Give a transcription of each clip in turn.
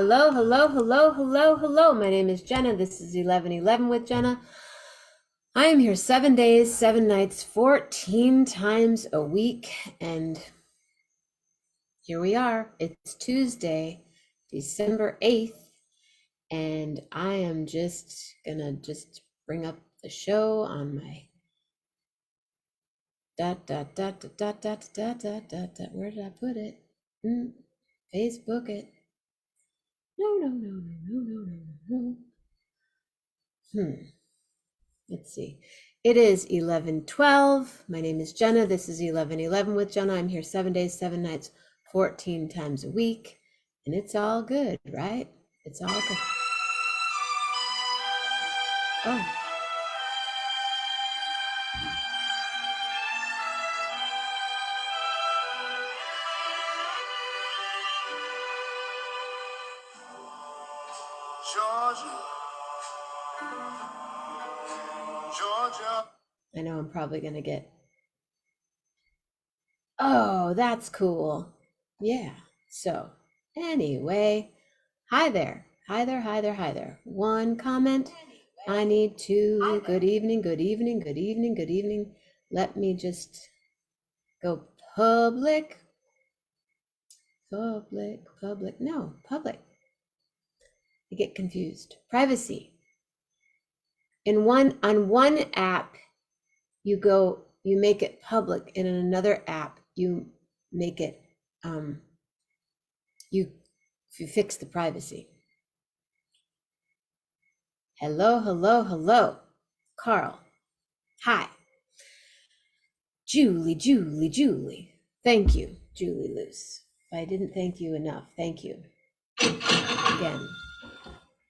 Hello, hello, hello, hello, hello. My name is Jenna. This is 1111 with Jenna. I am here 7 days, 7 nights, 14 times a week. And here we are. It's Tuesday, December 8th. And I am just gonna bring up the show on my where did I put it? Facebook it. No. Let's see. It is 11:12. My name is Jenna. This is 11:11 with Jenna. I'm here 7 days, 7 nights, 14 times a week. And it's all good, right? It's all good. Oh. Georgia. I know I'm probably going to get. Oh, that's cool. Yeah. So, anyway, hi there. Hi there, hi there, hi there. One comment. I need to. Good evening, good evening, good evening, good evening. Let me just go public. No, public. I get confused. Privacy. On one app, you make it public, and in another app, you make it, you fix the privacy. Hello, hello, hello. Carl. Hi. Julie. Thank you, Julie Luce. I didn't thank you enough. Thank you. Again,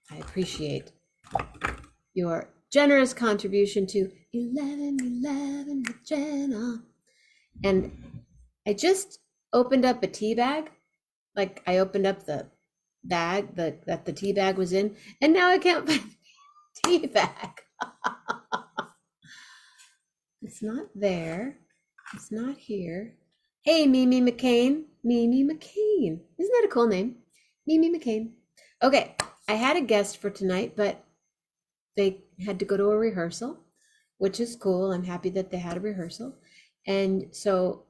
I appreciate your generous contribution to 11:11 with Jenna. And I just opened up a tea bag. Like I opened up the bag that the tea bag was in, and now I can't find the tea bag. It's not there. It's not here. Hey, Mimi McCain. Mimi McCain. Isn't that a cool name? Mimi McCain. Okay, I had a guest for tonight, but they had to go to a rehearsal, which is cool. I'm happy that they had a rehearsal. And so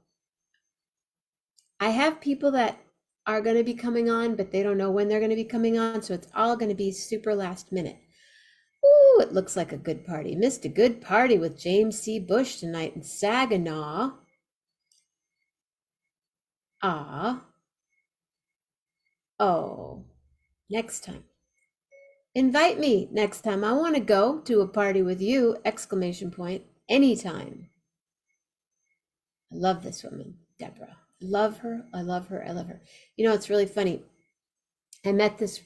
I have people that are going to be coming on, but they don't know when they're going to be coming on. So it's all going to be super last minute. Ooh, it looks like a good party. Missed a good party with James C. Bush tonight in Saginaw. Oh, next time. Invite me next time. I want to go to a party with you, exclamation point, anytime. I love this woman, Deborah. I love her. You know, it's really funny. I met these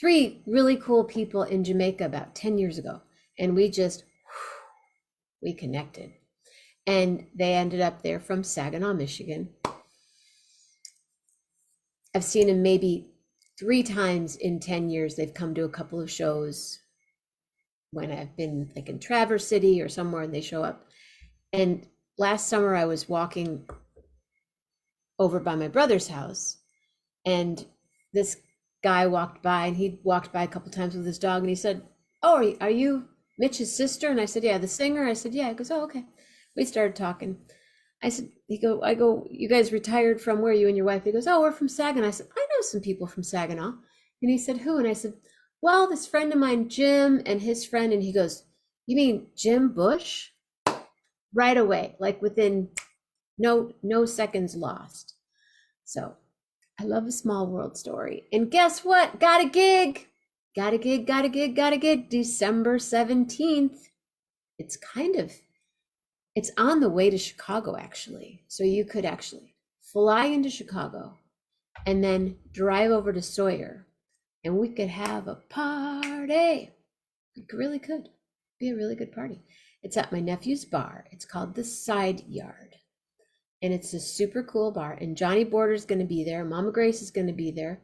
three really cool people in Jamaica about 10 years ago. And we connected. And they ended up there from Saginaw, Michigan. I've seen them maybe 3 times in 10 years. They've come to a couple of shows when I've been like in Traverse City or somewhere, and they show up. And last summer I was walking over by my brother's house, and this guy walked by, and he walked by a couple times with his dog, and he said, "Oh, are you Mitch's sister?" And I said, "Yeah." "The singer?" I said, "Yeah." He goes, "Oh, okay." We started talking. I go, "You guys retired from where, you and your wife?" He goes, "Oh, we're from Saginaw." I said, "I know some people from Saginaw." And he said, "Who?" And I said, "Well, this friend of mine, Jim, and his friend." And he goes, "You mean Jim Bush?" Right away, like within no seconds lost. So I love a small world story. And guess what? Got a gig. December 17th. It's on the way to Chicago, actually. So you could actually fly into Chicago and then drive over to Sawyer, and we could have a party. We really could. Be a really good party. It's at my nephew's bar. It's called the Side Yard. And it's a super cool bar. And Johnny Border's going to be there. Mama Grace is going to be there.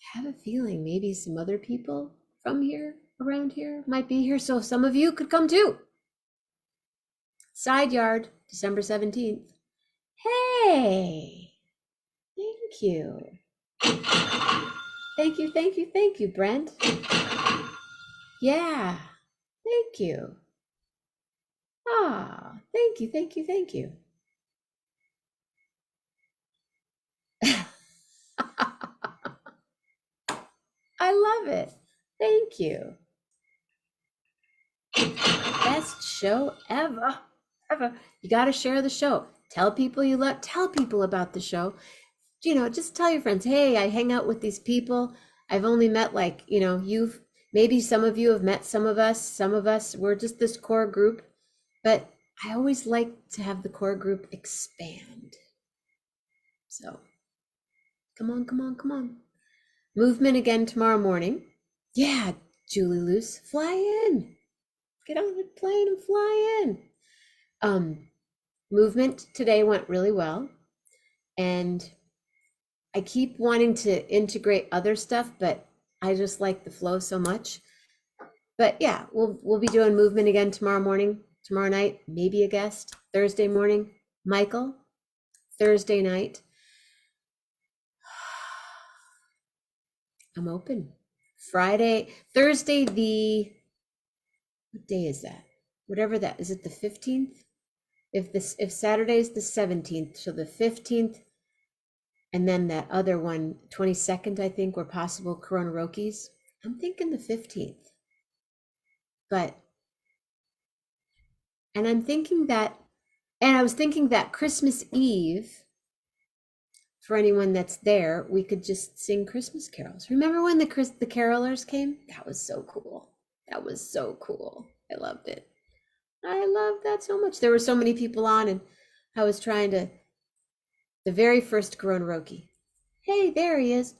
I have a feeling maybe some other people from here, around here, might be here. So some of you could come too. Side Yard, December 17th. Hey, thank you. Thank you, thank you, thank you, Brent. Yeah, thank you. Ah, thank you, thank you, thank you. I love it. Thank you. Best show ever. Ever. You got to share the show. Tell people you love, tell people about the show. Just tell your friends, hey, I hang out with these people. I've only met like, maybe some of you have met some of us, we're just this core group, but I always like to have the core group expand. So come on, come on, come on. Movement again tomorrow morning. Yeah, Julie Luce, fly in. Get on the plane and fly in. Movement today went really well. And I keep wanting to integrate other stuff, but I just like the flow so much. But yeah, we'll be doing movement again tomorrow morning, tomorrow night, maybe a guest. Thursday morning, Michael. Thursday night, I'm open. Thursday, what day is that? Whatever that is, it the 15th? If Saturday is the 17th, so the 15th, and then that other one, 22nd, I think, were possible Corona Rokies. I'm thinking the 15th. But and I was thinking that Christmas Eve, for anyone that's there, we could just sing Christmas carols. Remember when the carolers came? That was so cool. That was so cool. I loved it. I loved that so much. There were so many people on, and I was trying to, the very first Roki. Hey, there he is.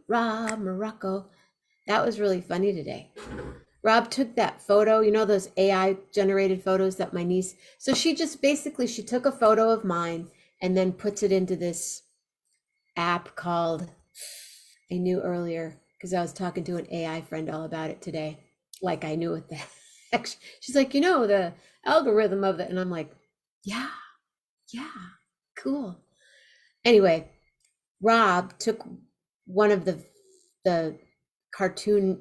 Rob Morocco. That was really funny today. Rob took that photo, those AI generated photos that my niece, so she took a photo of mine and then puts it into this app called, I knew earlier because I was talking to an AI friend all about it today. Like I knew what the heck. She's like, the algorithm of it. And I'm like, yeah, cool. Anyway, Rob took one of the cartoon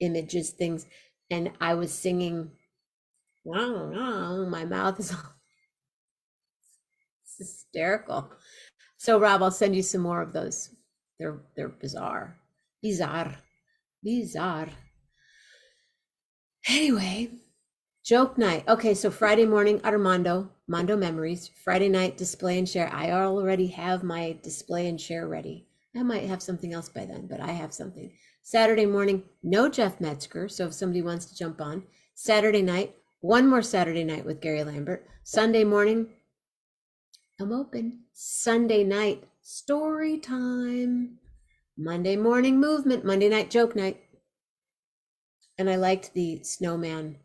images things, and I was singing, wow, my mouth is all hysterical. So Rob, I'll send you some more of those. They're bizarre. Bizarre. Anyway, joke night. Okay, so Friday morning, Mondo Memories. Friday night, display and share. I already have my display and share ready. I might have something else by then, but I have something. Saturday morning, no Jeff Metzger, so if somebody wants to jump on. Saturday night, one more Saturday night with Gary Lambert. Sunday morning, I'm open. Sunday night, story time. Monday morning, movement. Monday night, joke night. And I liked the snowman.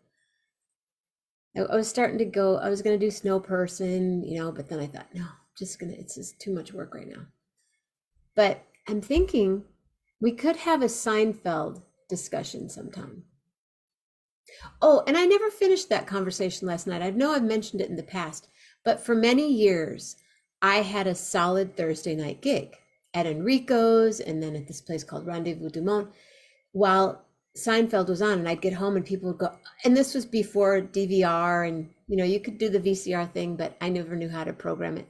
I was starting to go, I was going to do snow person, but then I thought, no, it's just too much work right now. But I'm thinking we could have a Seinfeld discussion sometime. Oh, and I never finished that conversation last night. I know I've mentioned it in the past, but for many years, I had a solid Thursday night gig at Enrico's and then at this place called Rendezvous du Monde while Seinfeld was on, and I'd get home and people would go, and this was before DVR and, you could do the VCR thing, but I never knew how to program it.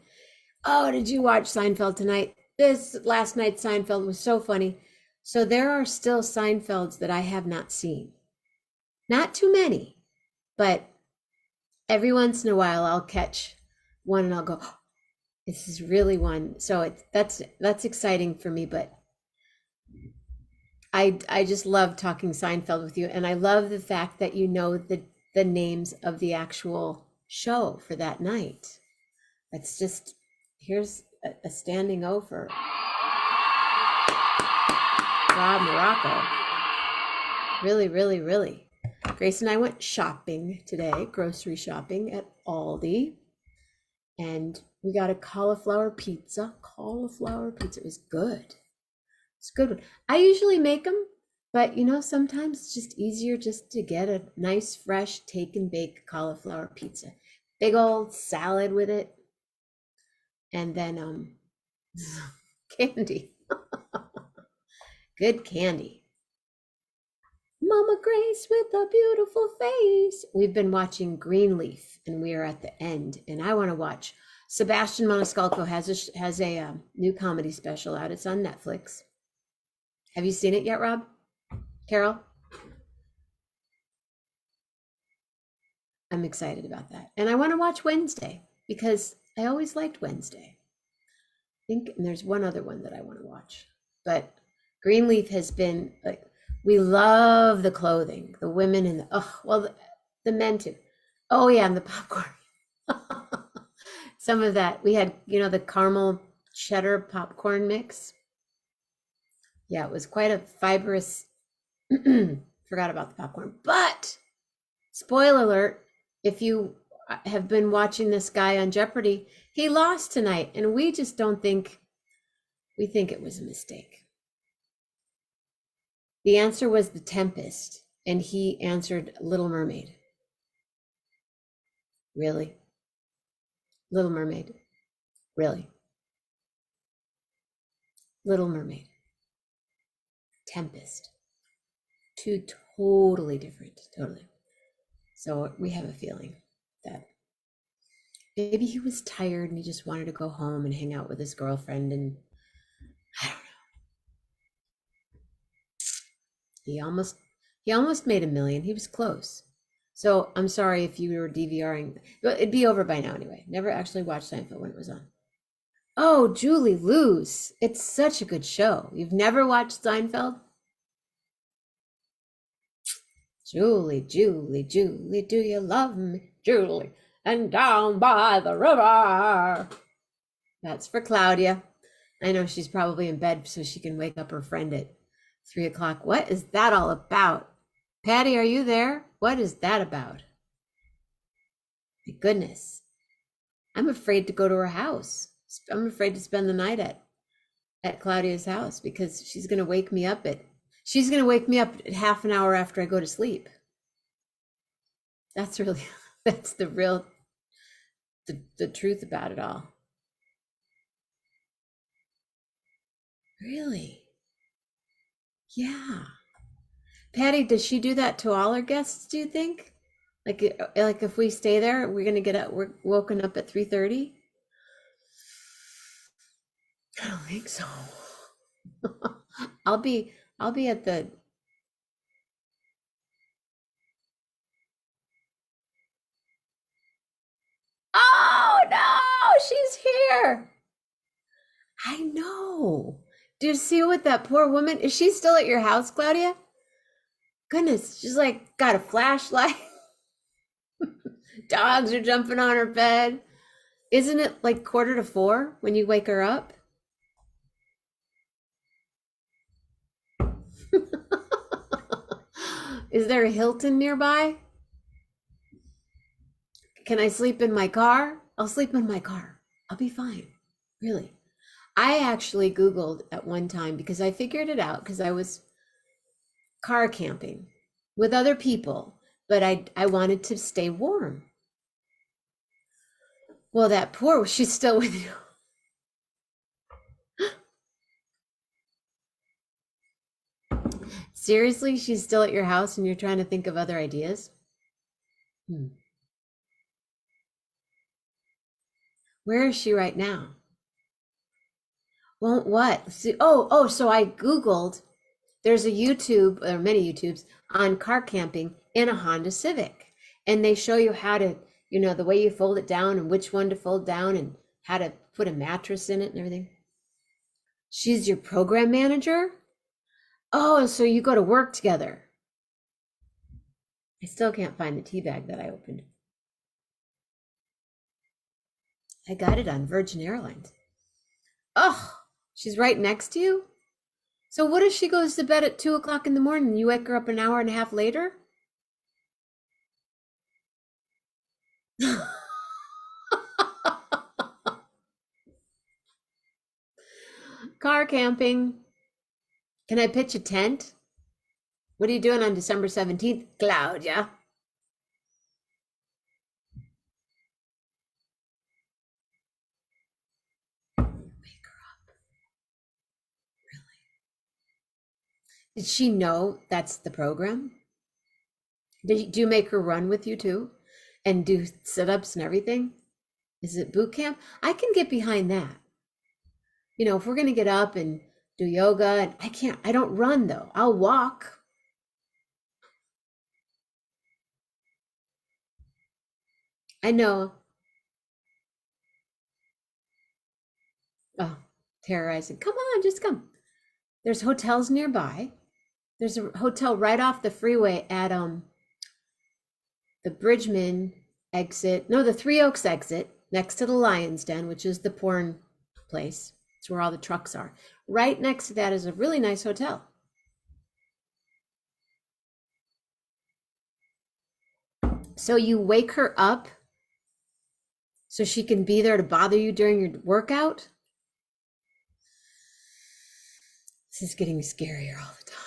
Oh, did you watch Seinfeld tonight? This last night Seinfeld was so funny. So there are still Seinfelds that I have not seen. Not too many, but every once in a while I'll catch one and I'll go, oh, this is really one. So that's exciting for me, but I just love talking Seinfeld with you, and I love the fact that you know the names of the actual show for that night. That's just, here's a standing O for Rob Morocco. Really, really, really. Grace and I went shopping today, grocery shopping at Aldi, and we got a cauliflower pizza. It was good. It's a good one. I usually make them, but sometimes it's just easier just to get a nice, fresh, take and bake cauliflower pizza. Big old salad with it. And then candy. Good candy. Mama Grace with a beautiful face. We've been watching Greenleaf, and we are at the end. And I want to watch. Sebastian Maniscalco has a new comedy special out. It's on Netflix. Have you seen it yet, Rob? Carol? I'm excited about that. And I want to watch Wednesday because I always liked Wednesday. I think, and there's one other one that I want to watch. But Greenleaf has been like, we love the clothing, the women and the men too. Oh yeah, and the popcorn. Some of that. We had, the caramel cheddar popcorn mix. Yeah, it was quite a fibrous, forgot about the popcorn. But spoiler alert, if you have been watching this guy on Jeopardy, he lost tonight, and we just don't think, we think it was a mistake. The answer was The Tempest, and he answered Little Mermaid. Really? Little Mermaid. Really? Little Mermaid. Tempest. Two totally different, totally. So we have a feeling that maybe he was tired and he just wanted to go home and hang out with his girlfriend, and I don't know. He almost made $1 million. He was close. So I'm sorry if you were DVRing. It'd be over by now anyway. Never actually watched Seinfeld when it was on. Oh, Julie Lewis. It's such a good show. You've never watched Seinfeld? Julie, Julie, Julie, do you love me? Julie, and down by the river. That's for Claudia. I know she's probably in bed so she can wake up her friend at 3 o'clock. What is that all about? Patty, are you there? What is that about? My goodness. I'm afraid to go to her house. I'm afraid to spend the night at Claudia's house because she's going to wake me up at half an hour after I go to sleep. That's the real, the truth about it all. Really? Yeah. Patty, does she do that to all her guests, do you think? Like if we stay there, we're going to we're woken up at 3:30? I don't think so. I'll be at the. Oh no, she's here. I know. Do you see what that poor woman, is she still at your house, Claudia? Goodness, she's like got a flashlight. Dogs are jumping on her bed. Isn't it like 3:45 when you wake her up? Is there a Hilton nearby? Can I sleep in my car? I'll sleep in my car. I'll be fine. Really. I actually Googled at one time because I figured it out because I was car camping with other people, but I wanted to stay warm. Well, that poor, she's still with you. Seriously, she's still at your house and you're trying to think of other ideas? Where is she right now? Won't what? See, so I Googled, there's a YouTube, or many YouTubes, on car camping in a Honda Civic. And they show you how to, the way you fold it down and which one to fold down and how to put a mattress in it and everything. She's your program manager? Oh, so you go to work together. I still can't find the tea bag that I opened. I got it on Virgin Airlines. Oh, she's right next to you? So what if she goes to bed at 2 o'clock in the morning and you wake her up an hour and a half later? Car camping. Can I pitch a tent? What are you doing on December 17th, Claudia? Did she know that's the program? Do you make her run with you too? And do sit-ups and everything? Is it boot camp? I can get behind that. You know, if we're gonna get up and do yoga, and I don't run though. I'll walk. I know. Oh, terrorizing. Come on, just come. There's hotels nearby. There's a hotel right off the freeway at the Bridgman exit. No, the Three Oaks exit next to the Lion's Den, which is the porn place. It's where all the trucks are. Right next to that is a really nice hotel. So you wake her up so she can be there to bother you during your workout? This is getting scarier all the time.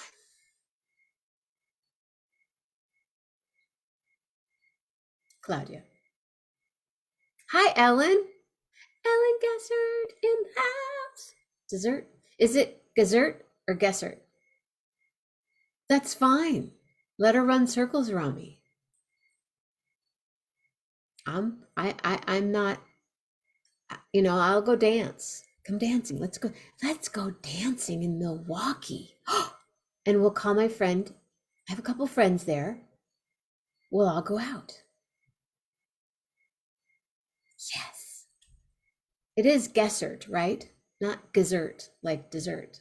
Claudia. Hi, Ellen. Ellen Gessert in the house. Dessert? Is it Gessert or Gessert? That's fine. Let her run circles around me. I'm not, you know, I'll go dance. Come dancing. Let's go dancing in Milwaukee. And we'll call my friend. I have a couple friends there. We'll all go out. Yes. It is Gessert, right? Not Gessert, like dessert.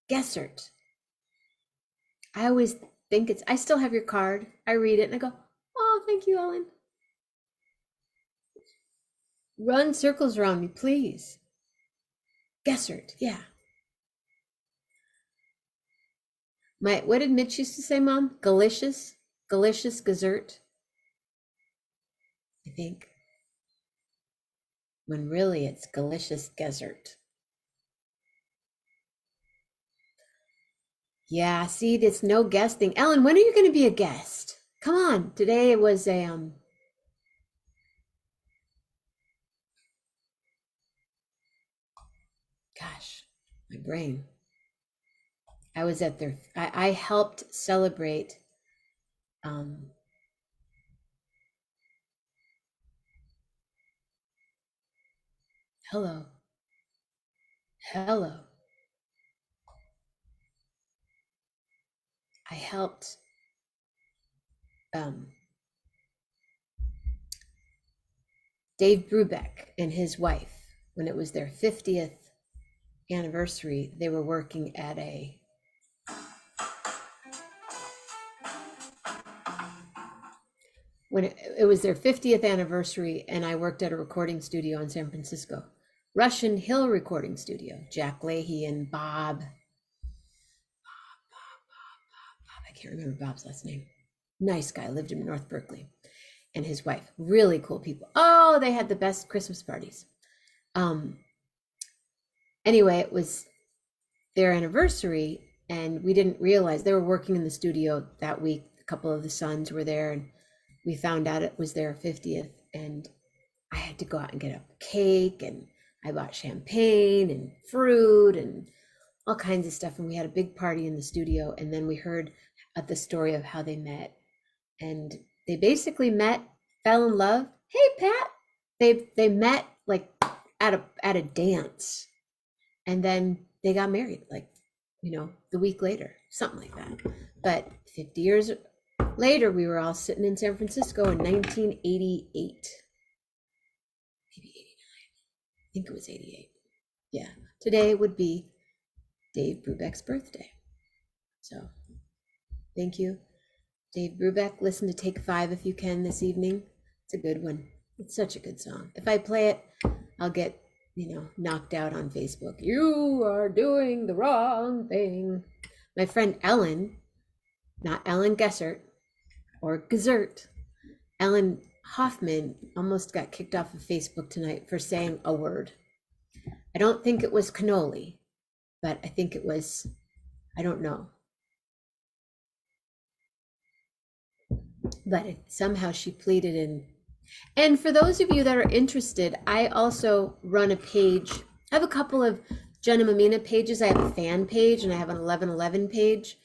Gessert. I always think I still have your card. I read it and I go, oh, thank you, Ellen. Run circles around me, please. Gessert, yeah. What did Mitch used to say, Mom? Galicious? Galicious Gessert? I think. When really it's Galicious Gessert. Yeah, see, it's no guesting. Ellen, when are you going to be a guest? Come on. Today it was a gosh, my brain. I was at their I helped celebrate hello. Hello. I helped Dave Brubeck and his wife, when it was their 50th anniversary, they were working at when it was their 50th anniversary, and I worked at a recording studio in San Francisco, Russian Hill Recording Studio. Jack Leahy and Bob, I can't remember Bob's last name. Nice guy, lived in North Berkeley, and his wife, really cool people. Oh, they had the best Christmas parties. Anyway, it was their anniversary, and we didn't realize they were working in the studio that week. A couple of the sons were there, and we found out it was their 50th, and I had to go out and get a cake, and I bought champagne and fruit and all kinds of stuff, and we had a big party in the studio. And then we heard the story of how they met, and they basically met, fell in love. Hey, Pat. They met like at a dance, and then they got married, like, you know, the week later, something like that. But 50 years later, we were all sitting in San Francisco in 1988. Maybe 89. I think it was 88. Yeah. Today would be Dave Brubeck's birthday. So thank you, Dave Brubeck. Listen to Take 5 if you can this evening. It's a good one. It's such a good song. If I play it, I'll get, you know, knocked out on Facebook. You are doing the wrong thing. My friend Ellen, not Ellen Gessert or Gessert, Ellen Hoffman almost got kicked off of Facebook tonight for saying a word. I don't think it was cannoli, but I think it was, I don't know. But somehow she pleaded in. And for those of you that are interested, I also run a page. I have a couple of Jenna Mammina pages. I have a fan page and I have an 1111 page.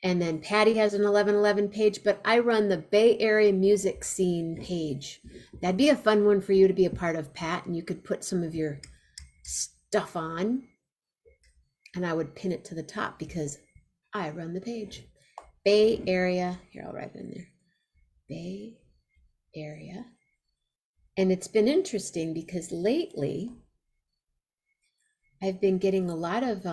And then Patty has an 1111 page, but I run the Bay Area music scene page. That'd be a fun one for you to be a part of, Pat, and you could put some of your stuff on, and I would pin it to the top because I run the page. Bay Area, here, I'll write it in there. Bay Area. And it's been interesting because lately I've been getting a lot of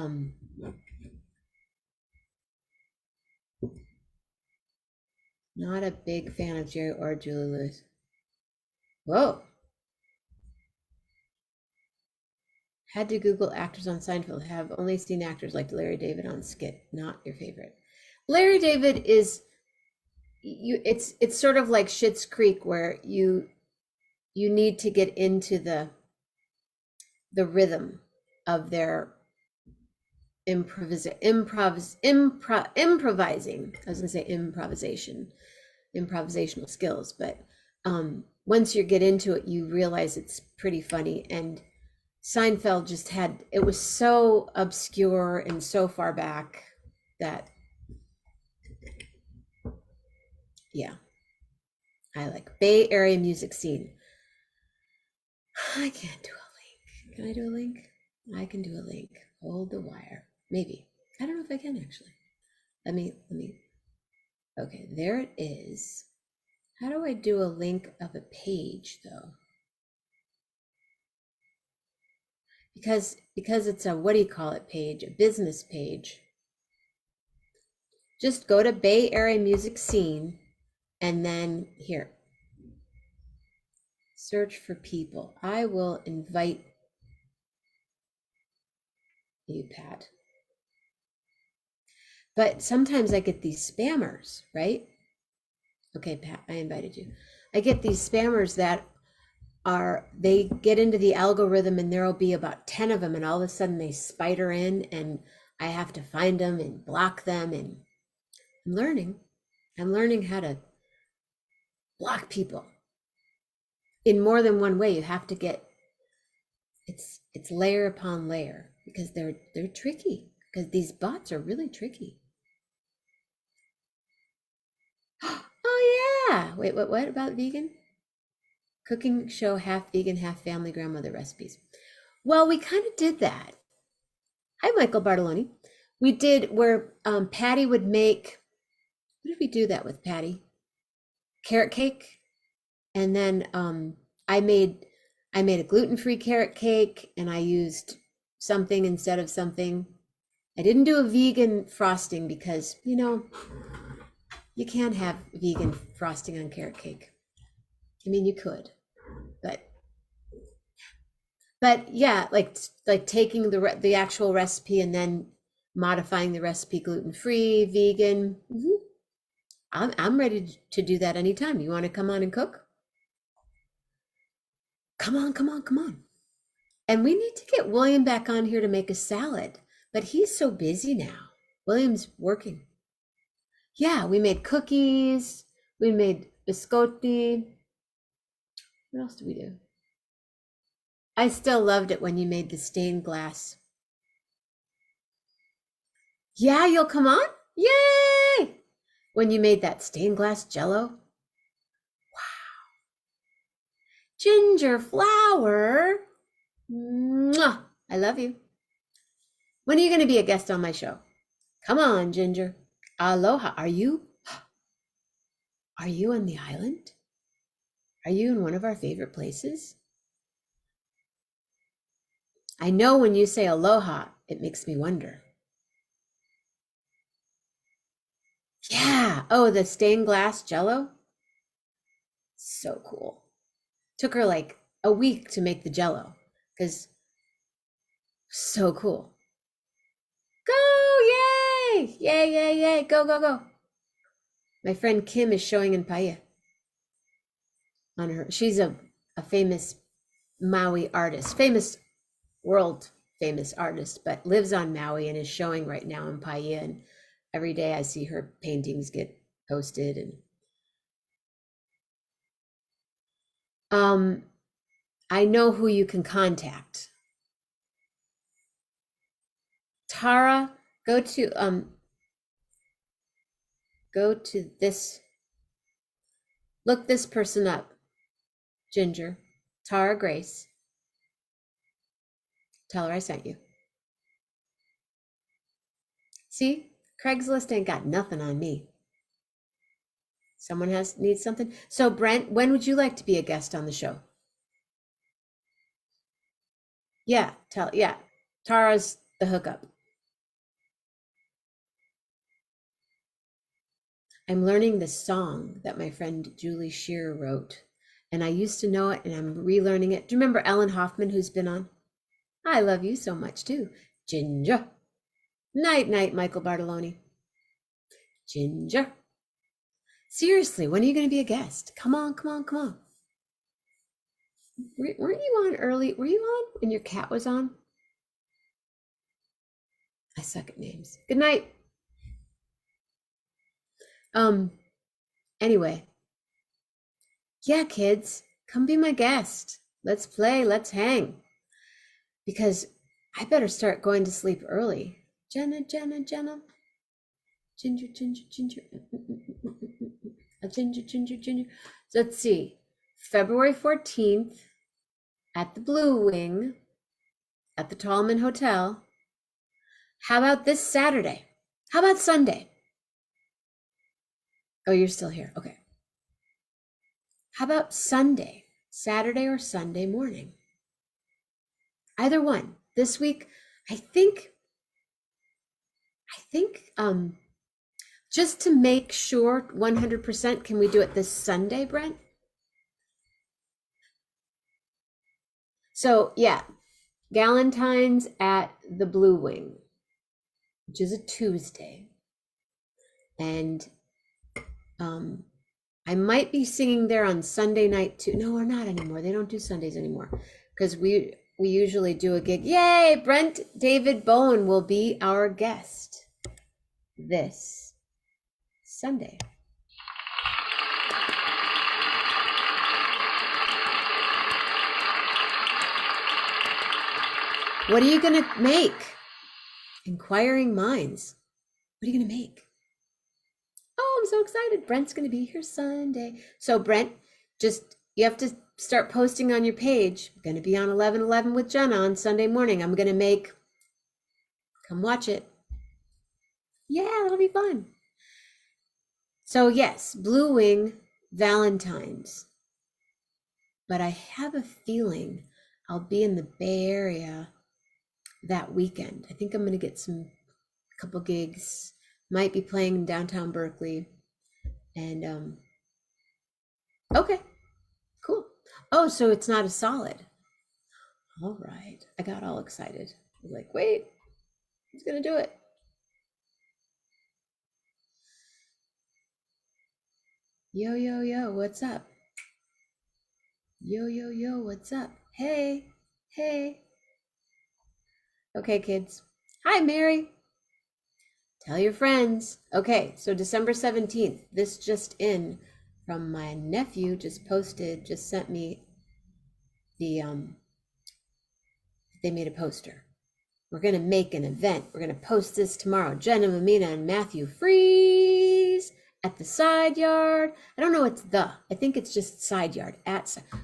not a big fan of Jerry or Julie Lewis. Whoa. Had to Google actors on Seinfeld. Have only seen actors like Larry David on skit. Not your favorite. Larry David is it's sort of like Schitt's Creek where you need to get into the rhythm of their improvising. I was gonna say improvisational skills, but once you get into it, you realize it's pretty funny. And Seinfeld just had, it was so obscure and so far back that, yeah, I like Bay Area music scene. I can't do a link. Can I do a link? I can do a link. Hold the wire. Maybe. I don't know if I can actually. Let me. Okay, there it is. How do I do a link of a page though? Because it's a, what do you call it, page, a business page. Just go to Bay Area music scene and then here, search for people. I will invite you, Pat. But sometimes I get these spammers, right? Okay, Pat, I invited you. I get these spammers that they get into the algorithm and there'll be about 10 of them and all of a sudden they spider in and I have to find them and block them. And I'm learning how to block people in more than one way. You have to get, it's layer upon layer because they're tricky, because these bots are really tricky. Oh yeah, wait, what about vegan? Cooking show, half vegan, half family grandmother recipes. Well, we kind of did that. Hi, Michael Bartoloni. We did where Patty would make, what did we do that with, Patty? Carrot cake. And then I made a gluten-free carrot cake and I used something instead of something. I didn't do a vegan frosting because, you can't have vegan frosting on carrot cake. I mean, you could, but yeah, like taking the actual recipe and then modifying the recipe, gluten-free, vegan. I'm ready to do that anytime. You want to come on and cook? Come on. And we need to get William back on here to make a salad, but he's so busy now. William's working. Yeah, we made cookies. We made biscotti. What else did we do? I still loved it when you made the stained glass. Yeah, you'll come on? Yay! When you made that stained glass jello. Wow. Ginger flower. Mwah! I love you. When are you going to be a guest on my show? Come on, Ginger. Aloha. Are you on the island? Are you in one of our favorite places? I know when you say aloha, it makes me wonder. Yeah. Oh, the stained glass jello? So cool. Took her like a week to make the jello because so cool. Go! Yay! Yay! Go! My friend Kim is showing in Paia on her. She's a famous Maui artist, world famous artist, but lives on Maui and is showing right now in Paia. And every day I see her paintings get posted. And I know who you can contact. Tara, go to go to this, look this person up. Ginger, Tara Grace. Tell her I sent you. See, Craigslist ain't got nothing on me. Someone needs something. So Brent, when would you like to be a guest on the show? Yeah, Tara's the hookup. I'm learning this song that my friend Julie Shearer wrote, and I used to know it, and I'm relearning it. Do you remember Ellen Hoffman, who's been on? I love you so much too, Ginger. Night, night, Michael Bartoloni. Ginger. Seriously, when are you going to be a guest? Come on, come on, come on. Weren't you on early? Were you on when your cat was on? I suck at names. Good night. Anyway. Yeah, kids, come be my guest. Let's play, let's hang. Because I better start going to sleep early. Jenna. Ginger. Ginger. So let's see. February 14th at the Blue Wing at the Tallman Hotel. How about this Saturday? How about Sunday? Oh, you're still here. Okay. How about Sunday? Saturday or Sunday morning? Either one. This week, I think just to make sure 100%, can we do it this Sunday, Brent? So yeah, Galentine's at the Blue Wing, which is a Tuesday. And I might be singing there on Sunday night too. No, we're not anymore. They don't do Sundays anymore because we usually do a gig. Yay, Brent David Bowen will be our guest this Sunday. What are you going to make? Inquiring minds. What are you going to make? Oh, I'm so excited. Brent's going to be here Sunday. So Brent, you have to start posting on your page. I'm going to be on 11:11 with Jenna on Sunday morning. I'm going to make, come watch it. Yeah, that'll be fun. So yes, Blue Wing, Valentine's. But I have a feeling I'll be in the Bay Area that weekend. I think I'm going to get a couple gigs. Might be playing in downtown Berkeley. And okay, cool. Oh, so it's not a solid. All right. I got all excited. I was like, wait, who's going to do it? Yo, what's up? Yo, what's up? Hey. Okay, kids. Hi, Mary. Tell your friends. Okay, so December 17th, this just in from my nephew, just sent me the, they made a poster. We're going to make an event. We're going to post this tomorrow. Jenna Mammina and Matthew Freeze at the side yard. I don't know, I think it's just side yard.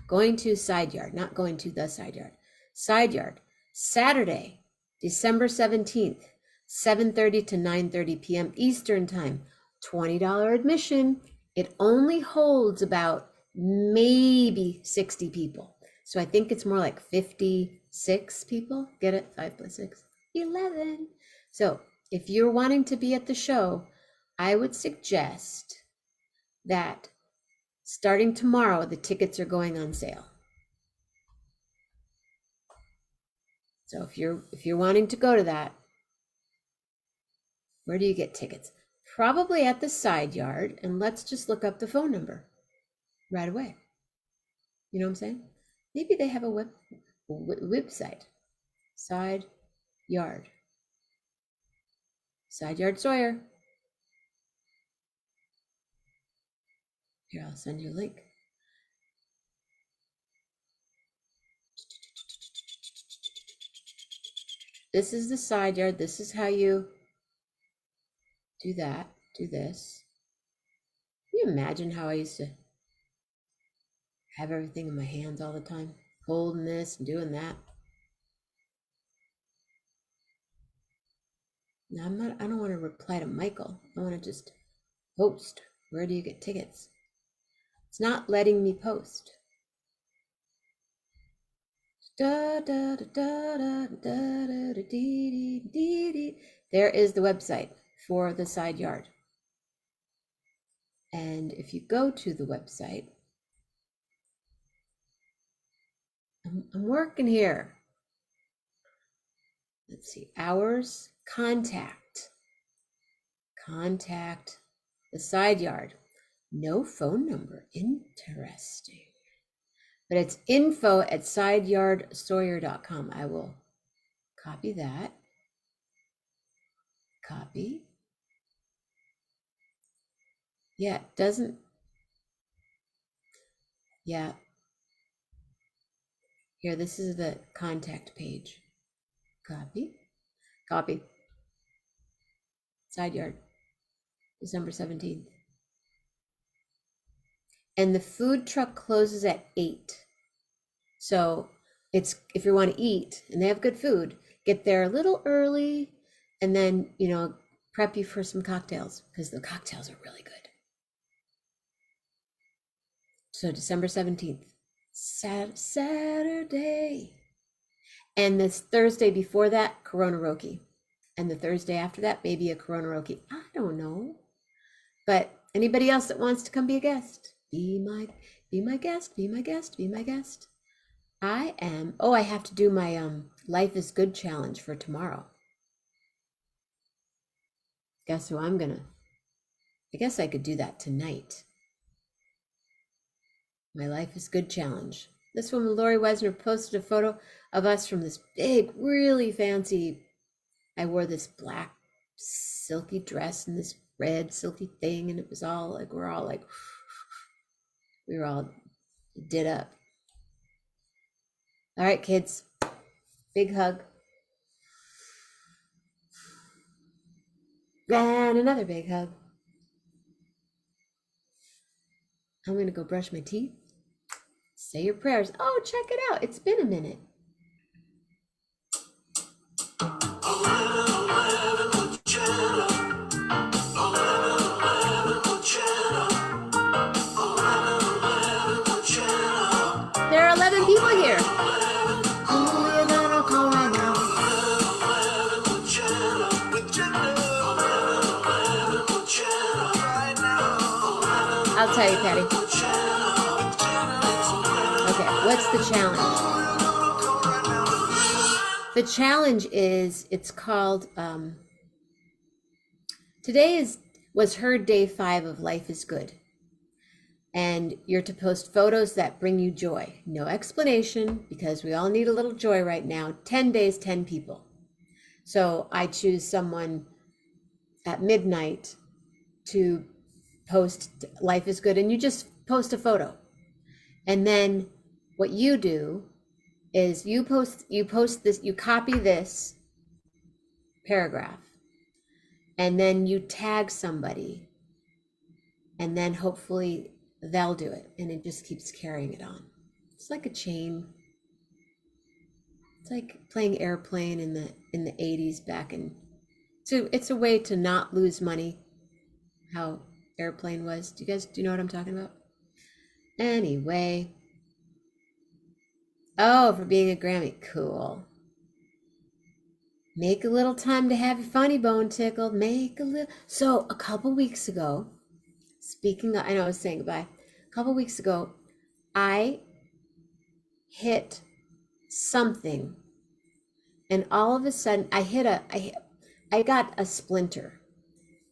Going to side yard, not going to the side yard. Side yard, Saturday, December 17th, 7:30 to 9:30 p.m. Eastern time. $20 admission. It only holds about maybe 60 people. So I think it's more like 56 people. Get it? 5 plus 6, 11. So if you're wanting to be at the show, I would suggest that starting tomorrow, the tickets are going on sale. So if you're wanting to go to that, where do you get tickets? Probably at the side yard, and let's just look up the phone number right away. You know what I'm saying? Maybe they have a website. Side yard Sawyer. Here, I'll send you a link. This is the side yard. This is how you do that. Do this. you imagine how I used to have everything in my hands all the time, holding this and doing that? Now I don't want to reply to Michael. I want to just post. Where do you get tickets? It's not letting me post. There is the website for the side yard. And if you go to the website, I'm working here. Let's see, hours, contact the side yard. No phone number, interesting. But it's info@sideyardsawyer.com. I will copy that. Copy. Yeah, it doesn't. Yeah. Here, this is the contact page. Copy. Copy. Side yard, December 17th. And the food truck closes at 8. So it's, if you want to eat and they have good food, get there a little early and then, you know, prep you for some cocktails because the cocktails are really good. So December 17th, Saturday. And this Thursday before that, Coronaroki. And the Thursday after that, maybe a Coronaroki. I don't know. But anybody else that wants to come be a guest, be my guest, be my guest, be my guest. I have to do my Life is Good challenge for tomorrow. Guess who I guess I could do that tonight. My Life is Good challenge. This woman, Lori Wesner, posted a photo of us from this big, really fancy, I wore this black silky dress and this red silky thing, and it was all like, we were all did up. All right, kids, big hug. And another big hug. I'm gonna go brush my teeth, say your prayers. Oh, check it out, it's been a minute. There are 11 people here. I'll tell you, Patty. Okay, what's the challenge? The challenge is, it's called, today was her day 5 of Life is Good. And you're to post photos that bring you joy. No explanation, because we all need a little joy right now. 10 days, 10 people. So I choose someone at midnight to post Life is Good, and you just post a photo. And then what you do is you post this, you copy this paragraph, and then you tag somebody, and then hopefully they'll do it, and it just keeps carrying it on. It's like a chain. It's like playing airplane in the 80s back in. So it's a way to not lose money. How airplane was. Do you know what I'm talking about? Anyway. Oh, for being a Grammy. Cool. Make a little time to have your funny bone tickled. Make a little. So a couple weeks ago, speaking of, I know I was saying goodbye. A couple weeks ago, I hit something, and all of a sudden I got a splinter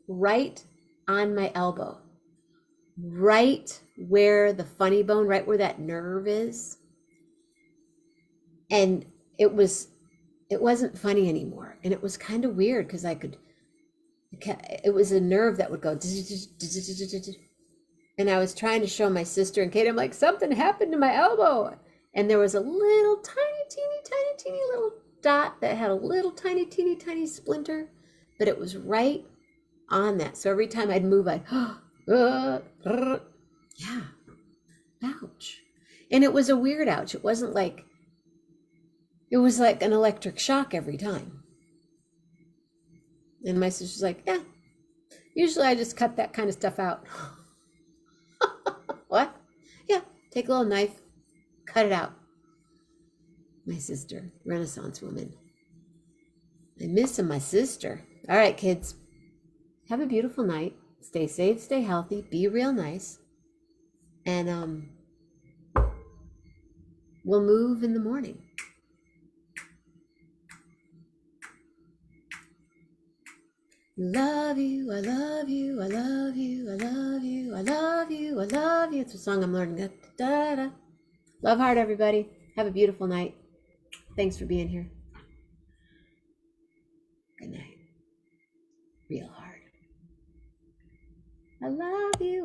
right on my elbow, right where the funny bone, right where that nerve is. And it wasn't funny anymore. And it was kind of weird because it was a nerve that would go. And I was trying to show my sister and Kate, I'm like, something happened to my elbow. And there was a little teeny little dot that had a little tiny splinter, but it was right on that. So every time I'd move, it Yeah, ouch. And it was a weird ouch. It wasn't like, it was like an electric shock every time. And my sister's like, yeah, usually I just cut that kind of stuff out. What? Yeah, take a little knife, cut it out. My sister, Renaissance woman. I miss my sister. All right, kids, have a beautiful night. Stay safe, stay healthy, be real nice. And we'll move in the morning. Love you, I love you, I love you, I love you, I love you, I love you. It's a song I'm learning. Da, da, da. Love heart, everybody. Have a beautiful night. Thanks for being here. Good night. Real hard. I love you.